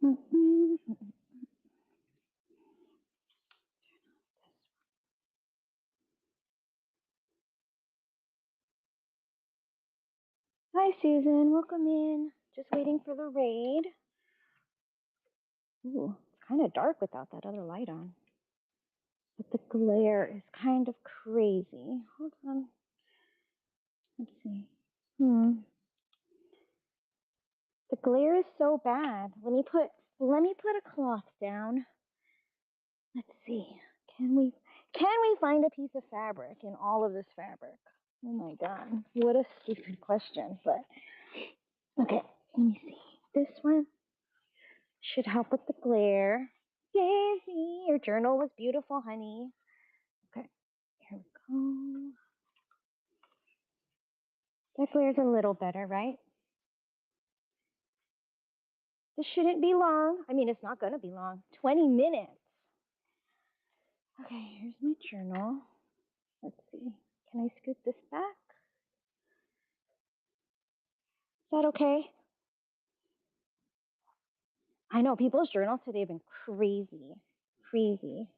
Hi, Susan. Welcome in. Just waiting for the raid. Ooh, it's kind of dark without that other light on. But the glare is kind of crazy. Hold on. Let's see. The glare is so bad. Let me put a cloth down. Let's see. Can we find a piece of fabric in all of this fabric? Oh my god. What a stupid question. But okay, let me see. This one should help with the glare. Daisy, your journal was beautiful, honey. Okay, here we go. That glare's a little better, right? This shouldn't be long. I mean, it's not going to be long. 20 minutes. Okay, here's my journal. Let's see. Can I scoot this back? Is that okay? I know people's journals today have been crazy. Crazy.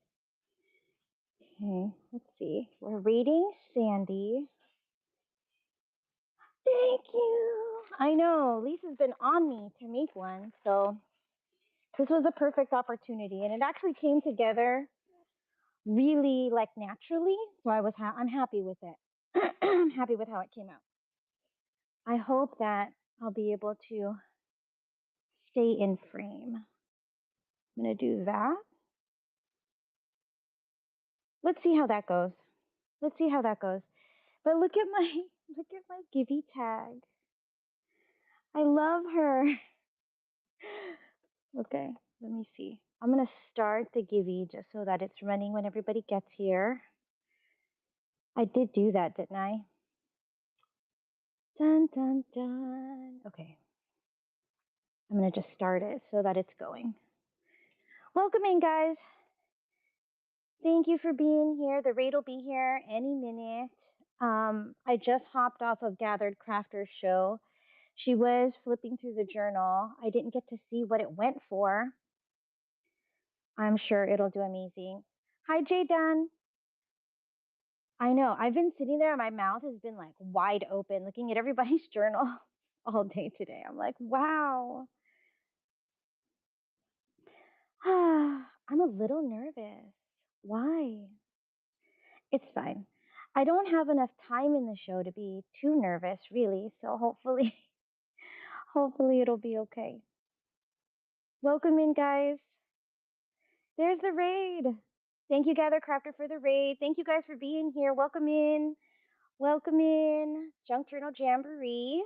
Okay, let's see. We're reading Sandy. Thank you. I know. Lisa's been on me to make one, so this was a perfect opportunity, and it actually came together really like naturally. So I'm happy with it. I'm happy with how it came out. I hope that I'll be able to stay in frame. I'm gonna do that. Let's see how that goes. Let's see how that goes. But look at my Gibby tag. I love her. Okay, let me see. I'm gonna start the Gibby just so that it's running when everybody gets here. I did do that, didn't I? Dun dun dun. Okay. I'm gonna just start it so that it's going. Welcome in, guys. Thank you for being here. The raid will be here any minute. I just hopped off of Gathered Crafters show. She was flipping through the journal. I didn't get to see what it went for. I'm sure it'll do amazing. Hi, Jay Dunn. I know. I've been sitting there and my mouth has been like wide open looking at everybody's journal all day today. I'm like, wow. I'm a little nervous. Why? It's fine. I don't have enough time in the show to be too nervous, really. So hopefully, hopefully it'll be okay. Welcome in, guys. There's the raid. Thank you, Gather Crafter, for the raid. Thank you guys for being here. Welcome in. Welcome in. Junk Journal Jamboree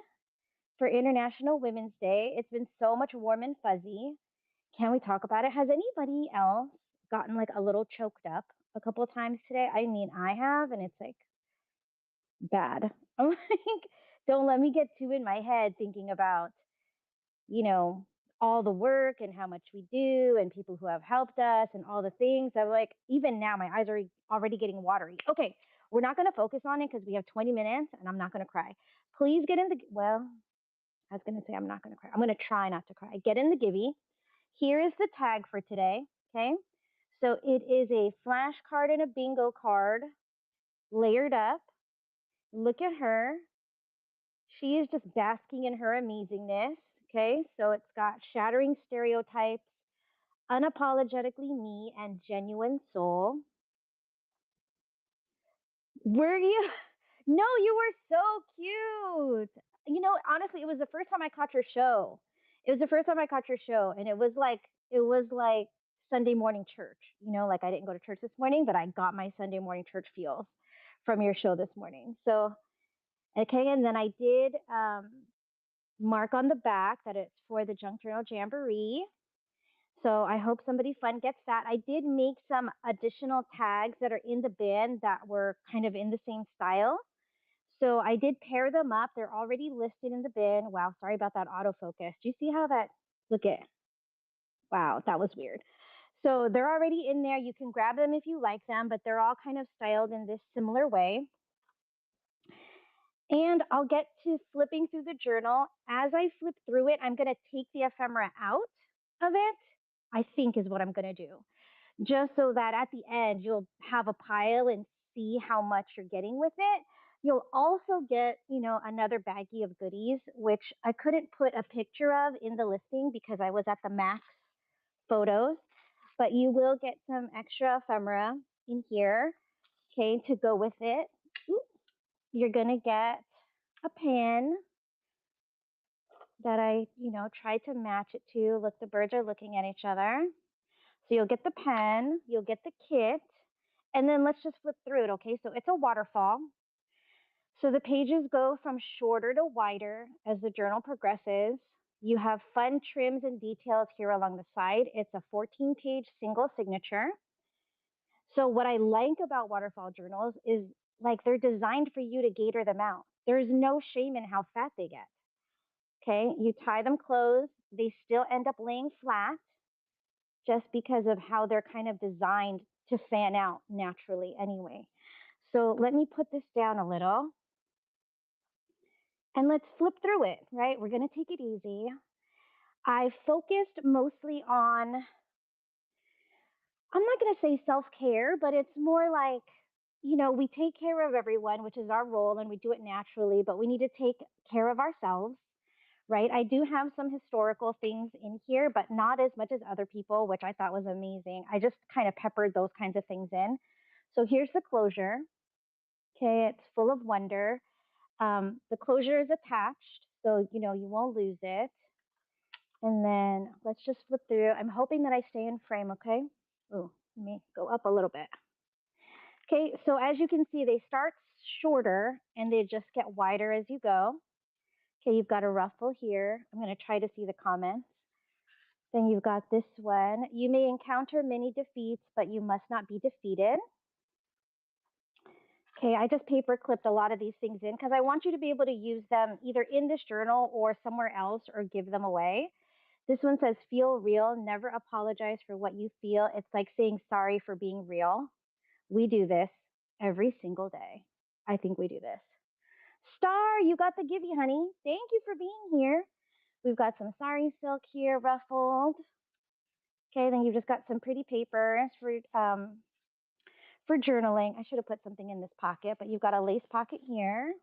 for International Women's Day. It's been so much warm and fuzzy. Can we talk about it? Has anybody else gotten like a little choked up a couple of times today? I mean, I have, and it's like bad. I'm like, don't let me get too in my head thinking about, you know, all the work and how much we do and people who have helped us and all the things. I'm like, even now, my eyes are already getting watery. Okay, we're not going to focus on it because we have 20 minutes and I'm not going to cry. Please get in the, well, I was going to say I'm not going to cry. I'm going to try not to cry. Get in the Gibby. Here is the tag for today. Okay. So it is a flashcard and a bingo card layered up. Look at her. She is just basking in her amazingness. Okay. So it's got shattering stereotypes, unapologetically me, and genuine soul. Were you? No, you were so cute. You know, honestly, it was the first time I caught your show. It was the first time I caught your show, and it was like Sunday morning church. You know, like I didn't go to church this morning, but I got my Sunday morning church feels from your show this morning. So okay, and then I did mark on the back that it's for the Junk Journal Jamboree. So I hope somebody fun gets that. I did make some additional tags that are in the bin that were kind of in the same style. So I did pair them up. They're already listed in the bin. Wow, sorry about that autofocus. Do you see how that, look at, wow, that was weird. So they're already in there. You can grab them if you like them, but they're all kind of styled in this similar way. And I'll get to flipping through the journal. As I flip through it, I'm going to take the ephemera out of it, I think is what I'm going to do. Just so that at the end you'll have a pile and see how much you're getting with it. You'll also get, another baggie of goodies, which I couldn't put a picture of in the listing because I was at the max photos, but you will get some extra ephemera in here, okay, to go with it. Ooh, you're going to get a pen that I, tried to match it to. Look, the birds are looking at each other. So you'll get the pen, you'll get the kit, and then let's just flip through it, okay? So it's a waterfall. So the pages go from shorter to wider as the journal progresses. You have fun trims and details here along the side. It's a 14-page single signature. So what I like about waterfall journals is like they're designed for you to gator them out. There's no shame in how fat they get. Okay, you tie them closed, they still end up laying flat just because of how they're kind of designed to fan out naturally anyway. So let me put this down a little and let's flip through it, right? We're going to take it easy. I focused mostly on, I'm not going to say self-care, but it's more like, we take care of everyone, which is our role, and we do it naturally, but we need to take care of ourselves, right? I do have some historical things in here, but not as much as other people, which I thought was amazing. I just kind of peppered those kinds of things in. So here's the closure. Okay, it's full of wonder. The closure is attached, so you won't lose it. And then let's just flip through. I'm hoping that I stay in frame, okay? Oh, let me go up a little bit. Okay, so as you can see, they start shorter and they just get wider as you go. Okay, you've got a ruffle here. I'm going to try to see the comments. Then you've got this one. You may encounter many defeats, but you must not be defeated. Okay, I just paper clipped a lot of these things in because I want you to be able to use them either in this journal or somewhere else or give them away. This one says, feel real, never apologize for what you feel. It's like saying sorry for being real. We do this every single day. I think we do this. Star, you got the givey, honey. Thank you for being here. We've got some sari silk here, ruffled. Okay, then you've just got some pretty papers for journaling. I should have put something in this pocket, but you've got a lace pocket here.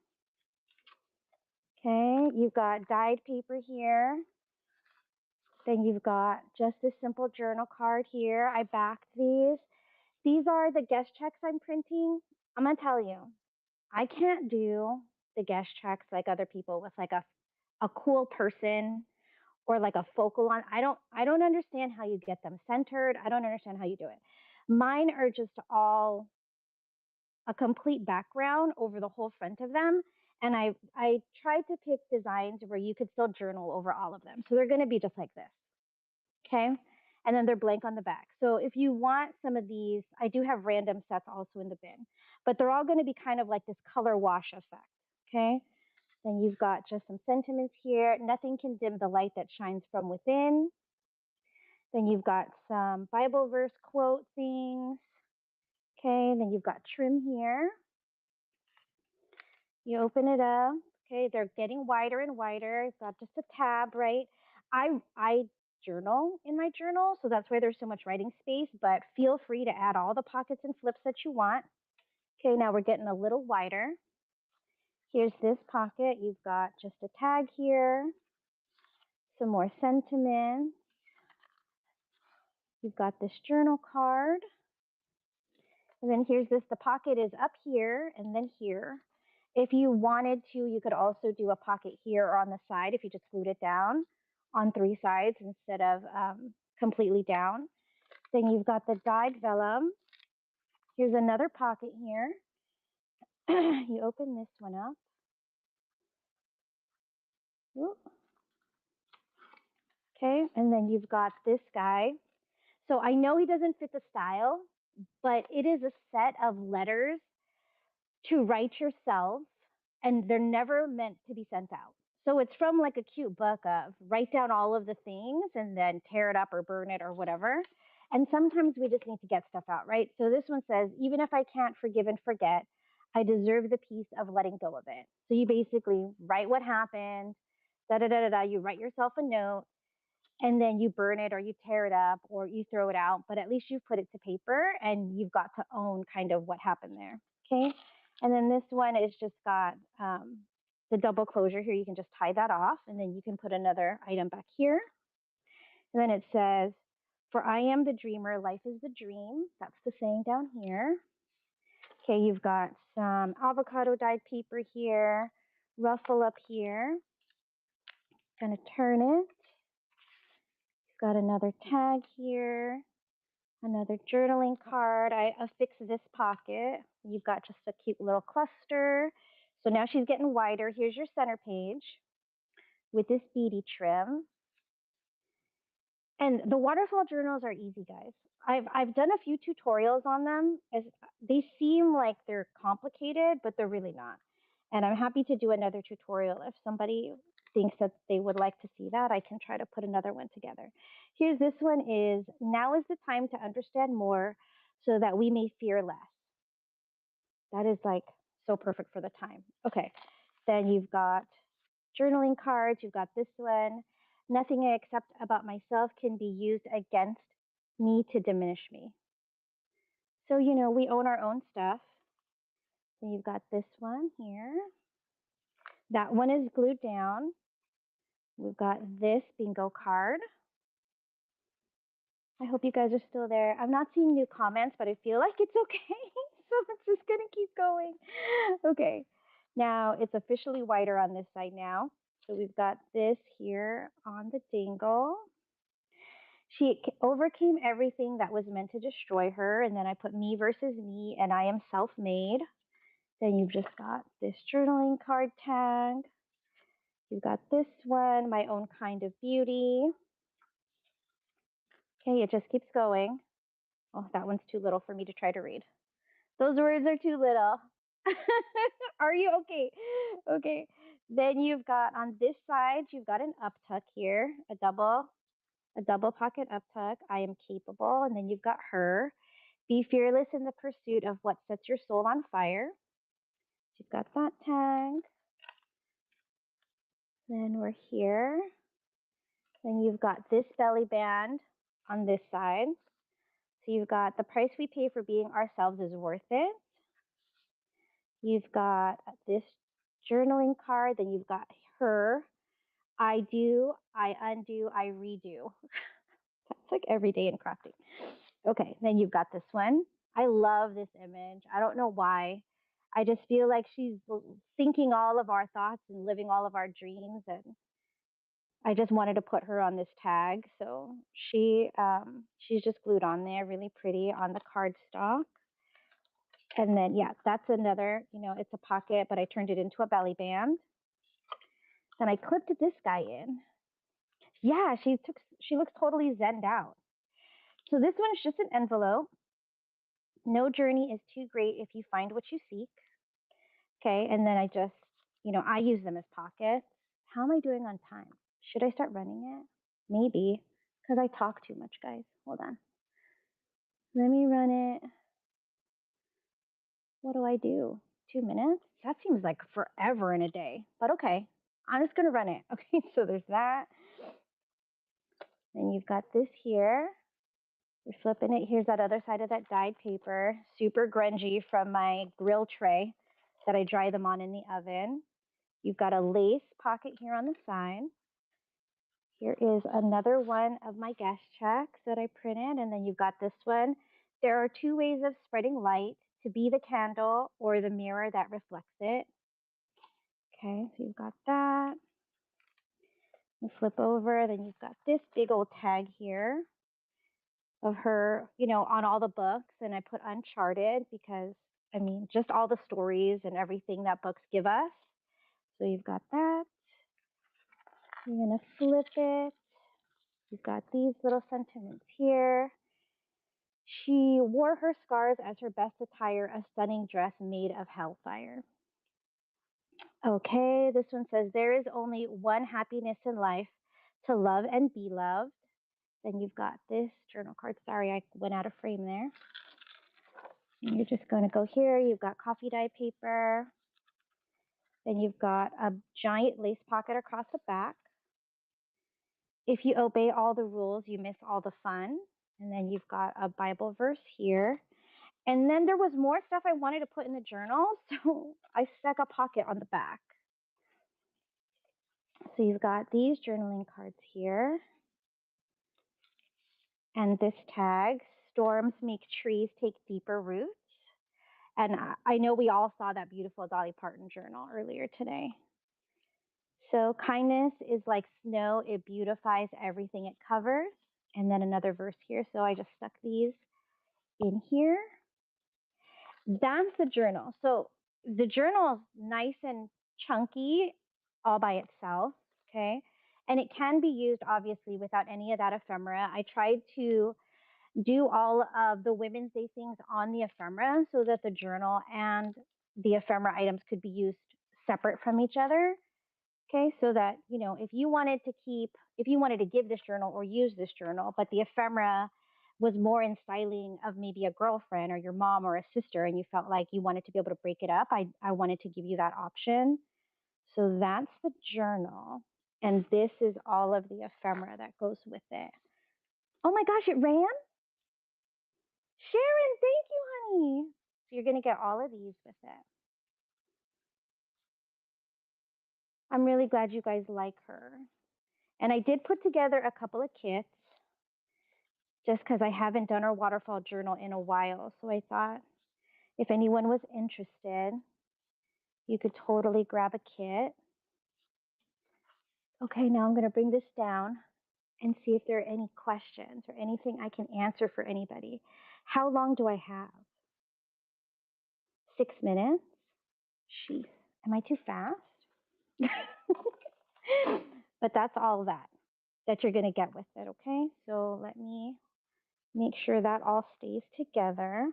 Okay, you've got dyed paper here. Then you've got just this simple journal card here. I backed these. These are the guest checks I'm printing. I'm gonna tell you, I can't do the guest checks like other people with like a cool person or like a focal on. I don't understand how you get them centered. I don't understand how you do it. Mine are just all a complete background over the whole front of them. And I tried to pick designs where you could still journal over all of them. So they're going to be just like this. Okay. And then they're blank on the back. So if you want some of these, I do have random sets also in the bin, but they're all going to be kind of like this color wash effect. Okay. Then you've got just some sentiments here. Nothing can dim the light that shines from within. Then you've got some Bible verse quote things. Okay. Then you've got trim here. You open it up. Okay, they're getting wider and wider. It's got just a tab, right? I journal in my journal, so that's why there's so much writing space, but feel free to add all the pockets and flips that you want. Okay, now we're getting a little wider. Here's this pocket. You've got just a tag here, some more sentiments. You've got this journal card. And then here's this, the pocket is up here and then here. If you wanted to, you could also do a pocket here or on the side if you just glued it down on 3 sides instead of completely down. Then you've got the dyed vellum. Here's another pocket here. You open this one up. Ooh. Okay, and then you've got this guy. So I know he doesn't fit the style, but it is a set of letters to write yourself, and they're never meant to be sent out. So it's from like a cute book of write down all of the things and then tear it up or burn it or whatever. And sometimes we just need to get stuff out, right? So this one says, even if I can't forgive and forget, I deserve the peace of letting go of it. So you basically write what happened, da da da da da. You write yourself a note, and then you burn it or you tear it up or you throw it out, but at least you put it to paper and you've got to own kind of what happened there. Okay. And then this one is just got the double closure here. You can just tie that off and then you can put another item back here. And then it says, for I am the dreamer, life is the dream. That's the saying down here. Okay, you've got some avocado dyed paper here, ruffle up here. Gonna turn it. Got another tag here, another journaling card. I affixed this pocket. You've got just a cute little cluster. So now she's getting wider. Here's your center page with this beady trim. And the waterfall journals are easy, guys. I've done a few tutorials on them. As they seem like they're complicated, but they're really not. And I'm happy to do another tutorial if somebody thinks that they would like to see that. I can try to put another one together. Here's this one is, now is the time to understand more so that we may fear less. That is like so perfect for the time. Okay, then you've got journaling cards. You've got this one. Nothing I accept about myself can be used against me to diminish me. So, you know, we own our own stuff. Then you've got this one here. That one is glued down. We've got this bingo card. I hope you guys are still there. I'm not seeing new comments, but I feel like it's okay. So I'm just going to keep going. Okay. Now it's officially whiter on this side now. So we've got this here on the dingle. She overcame everything that was meant to destroy her. And then I put me versus me, and I am self-made. Then you've just got this journaling card tag. You've got this one, my own kind of beauty. Okay, it just keeps going. Oh, that one's too little for me to try to read. Those words are too little. Are you okay? Okay. Then you've got on this side, you've got an up tuck here, a double pocket up tuck. I am capable. And then you've got her. Be fearless in the pursuit of what sets your soul on fire. You've got that tag. Then we're here. Then you've got this belly band on this side. So you've got the price we pay for being ourselves is worth it. You've got this journaling card. Then you've got her. I do, I undo, I redo. That's like every day in crafting. Okay, then you've got this one. I love this image. I don't know why. I just feel like she's thinking all of our thoughts and living all of our dreams, and I just wanted to put her on this tag. So she's just glued on there, really pretty on the cardstock. And then yeah, that's another, you know, it's a pocket, but I turned it into a belly band. Then I clipped this guy in. Yeah, she looks totally zenned out. So this one is just an envelope. No journey is too great if you find what you seek. Okay, and then I just, you know, I use them as pockets. How am I doing on time? Should I start running it? Maybe, because I talk too much, guys. Hold on. Let me run it. What do I do? 2 minutes? That seems like forever in a day, but okay. I'm just going to run it. Okay, so there's that. Then you've got this here. You're flipping it. Here's that other side of that dyed paper. Super grungy from my grill tray that I dry them on in the oven. You've got a lace pocket here on the side. Here is another one of my guest checks that I printed, and then you've got this one. There are two ways of spreading light, to be the candle or the mirror that reflects it. Okay, so you've got that. You flip over, then you've got this big old tag here of her, you know, on all the books, and I put Uncharted because, I mean, just all the stories and everything that books give us. So you've got that. You're going to flip it. You've got these little sentiments here. She wore her scars as her best attire, a stunning dress made of hellfire. Okay, this one says, there is only one happiness in life, to love and be loved. Then you've got this journal card. Sorry, I went out of frame there. And you're just going to go here. You've got coffee dye paper. Then you've got a giant lace pocket across the back. If you obey all the rules, you miss all the fun. And then you've got a Bible verse here. And then there was more stuff I wanted to put in the journal, so I stuck a pocket on the back. So you've got these journaling cards here. And this tag, storms make trees take deeper roots. And I know we all saw that beautiful Dolly Parton journal earlier today. So kindness is like snow. It beautifies everything it covers. And then another verse here. So I just stuck these in here. That's the journal. So the journal is nice and chunky all by itself, okay? And it can be used obviously without any of that ephemera. I tried to do all of the Women's Day things on the ephemera so that the journal and the ephemera items could be used separate from each other. Okay, so that, you know, if you wanted to give this journal or use this journal, but the ephemera was more in styling of maybe a girlfriend or your mom or a sister, and you felt like you wanted to be able to break it up, I wanted to give you that option. So that's the journal. And this is all of the ephemera that goes with it. Oh my gosh, it ran? Sharon, thank you, honey. So you're going to get all of these with it. I'm really glad you guys like her. And I did put together a couple of kits just because I haven't done our waterfall journal in a while. So I thought if anyone was interested, you could totally grab a kit. Okay, now I'm going to bring this down and see if there are any questions or anything I can answer for anybody. How long do I have? 6 minutes? Jeez, am I too fast? But that's all that you're going to get with it, okay? So let me make sure that all stays together.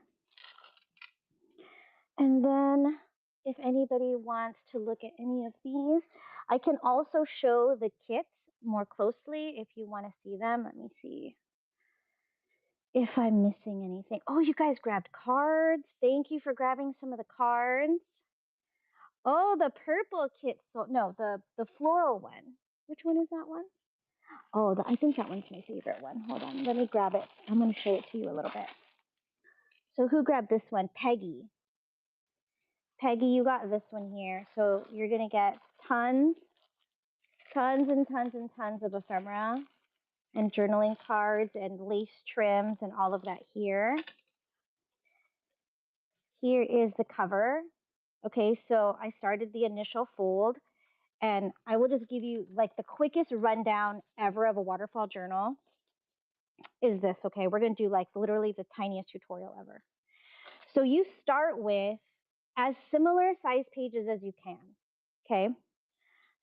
And then if anybody wants to look at any of these, I can also show the kits more closely if you want to see them. Let me see if I'm missing anything. Oh, you guys grabbed cards. Thank you for grabbing some of the cards. Oh, the purple kit. So no, the floral one. Which one is that one? Oh, I think that one's my favorite one. Hold on, let me grab it. I'm going to show it to you a little bit. So who grabbed this one? Peggy. Peggy, you got this one here. So you're going to get tons and tons of ephemera and journaling cards and lace trims and all of that here. Here is the cover. Okay, so I started the initial fold, and I will just give you like the quickest rundown ever of a waterfall journal is this, okay? We're going to do like literally the tiniest tutorial ever. So you start with as similar size pages as you can, okay?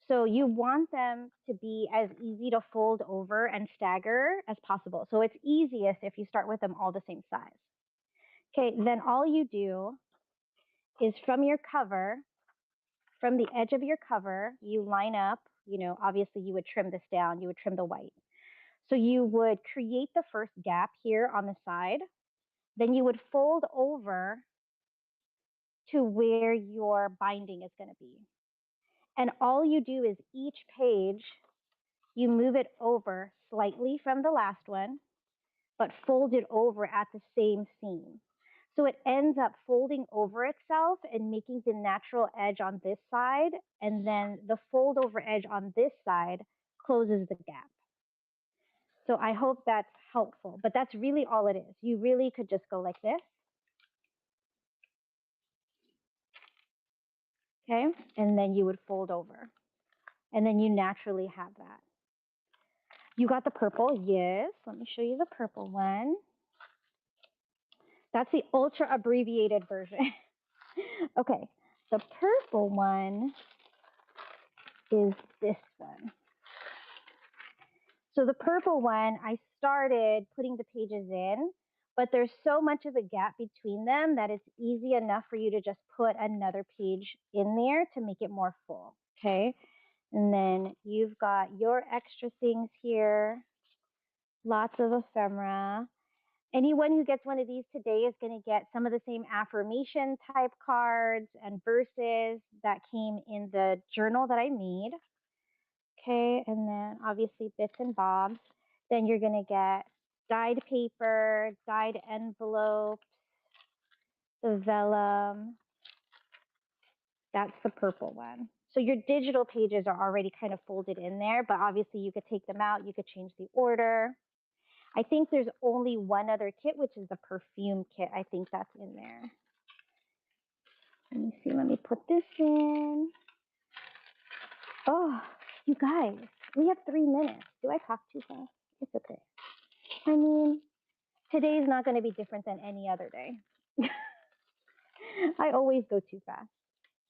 So you want them to be as easy to fold over and stagger as possible. So it's easiest if you start with them all the same size. Okay, then all you do is from your cover, from the edge of your cover, you line up, you know, obviously you would trim this down, you would trim the white. So you would create the first gap here on the side, then you would fold over to where your binding is going to be. And all you do is each page, you move it over slightly from the last one, but fold it over at the same seam. So it ends up folding over itself and making the natural edge on this side, and then the fold over edge on this side closes the gap. So I hope that's helpful, but that's really all it is. You really could just go like this. Okay, and then you would fold over, and then you naturally have that. You got the purple, yes. Let me show you the purple one. That's the ultra abbreviated version. Okay, the purple one is this one. So the purple one, I started putting the pages in, but there's so much of a gap between them that it's easy enough for you to just put another page in there to make it more full, okay? And then you've got your extra things here, lots of ephemera. Anyone who gets one of these today is going to get some of the same affirmation type cards and verses that came in the journal that I made. Okay, and then obviously bits and bobs. Then you're gonna get dyed paper, dyed envelopes, the vellum. That's the purple one. So your digital pages are already kind of folded in there, but obviously you could take them out, you could change the order. I think there's only one other kit, which is the perfume kit. I think that's in there. Let me see, let me put this in. Oh, you guys, we have 3 minutes. Do I talk too fast? It's okay. I mean, today's not going to be different than any other day. I always go too fast.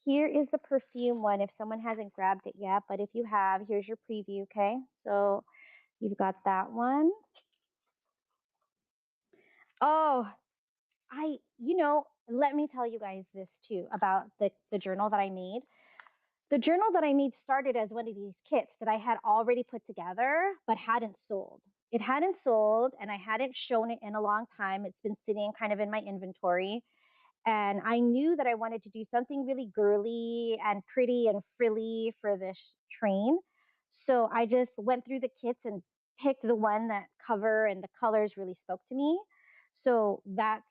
Here is the perfume one if someone hasn't grabbed it yet, but if you have, here's your preview, okay? So you've got that one. Oh, let me tell you guys this too about the journal that I made. The journal that I made started as one of these kits that I had already put together but hadn't sold. It hadn't sold and I hadn't shown it in a long time. It's been sitting kind of in my inventory. And I knew that I wanted to do something really girly and pretty and frilly for this train. So I just went through the kits and picked the one that cover and the colors really spoke to me. So that's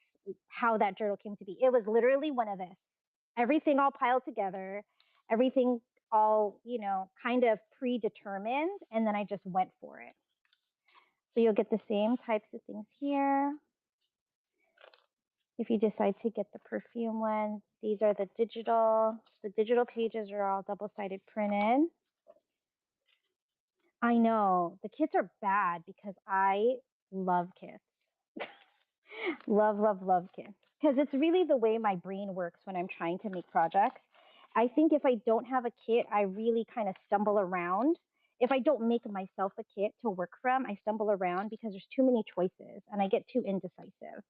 how that journal came to be. It was literally one of this. Everything all piled together, everything all, kind of predetermined, and then I just went for it. So you'll get the same types of things here. If you decide to get the perfume ones, these are the digital. The digital pages are all double-sided printed. I know, the kits are bad because I love kits. Love, love, love kits. Because it's really the way my brain works when I'm trying to make projects. I think if I don't have a kit, I really kind of stumble around. If I don't make myself a kit to work from, I stumble around because there's too many choices and I get too indecisive.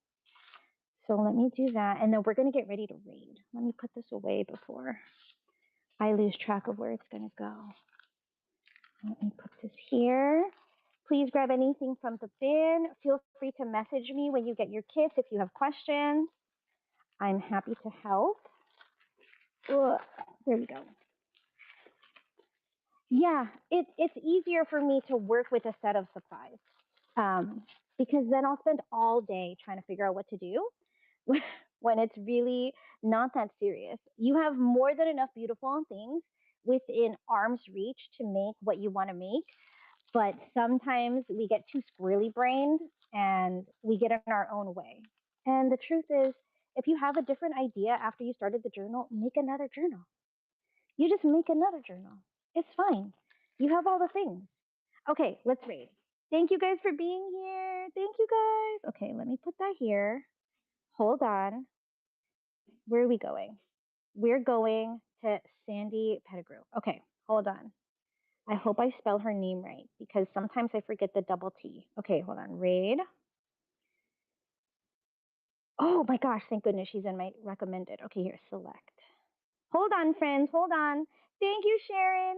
So let me do that. And then we're going to get ready to raid. Let me put this away before I lose track of where it's going to go. Let me put this here. Please grab anything from the bin. Feel free to message me when you get your kits if you have questions. I'm happy to help. Ugh, there we go. Yeah, it's easier for me to work with a set of supplies because then I'll spend all day trying to figure out what to do when it's really not that serious. You have more than enough beautiful things within arm's reach to make what you want to make, but sometimes we get too squirrely brained and we get in our own way. And the truth is, if you have a different idea after you started the journal, make another journal. You just make another journal. It's fine. You have all the things. Okay, let's raid. Thank you guys for being here. Thank you guys. Okay, let me put that here. Hold on. Where are we going? We're going to Sandy Pettigrew. Okay, hold on. I hope I spell her name right because sometimes I forget the double T. Okay, hold on. Raid. Oh my gosh, thank goodness she's in my recommended. Okay, here, select. Hold on, friends. Hold on. Thank you, Sharon.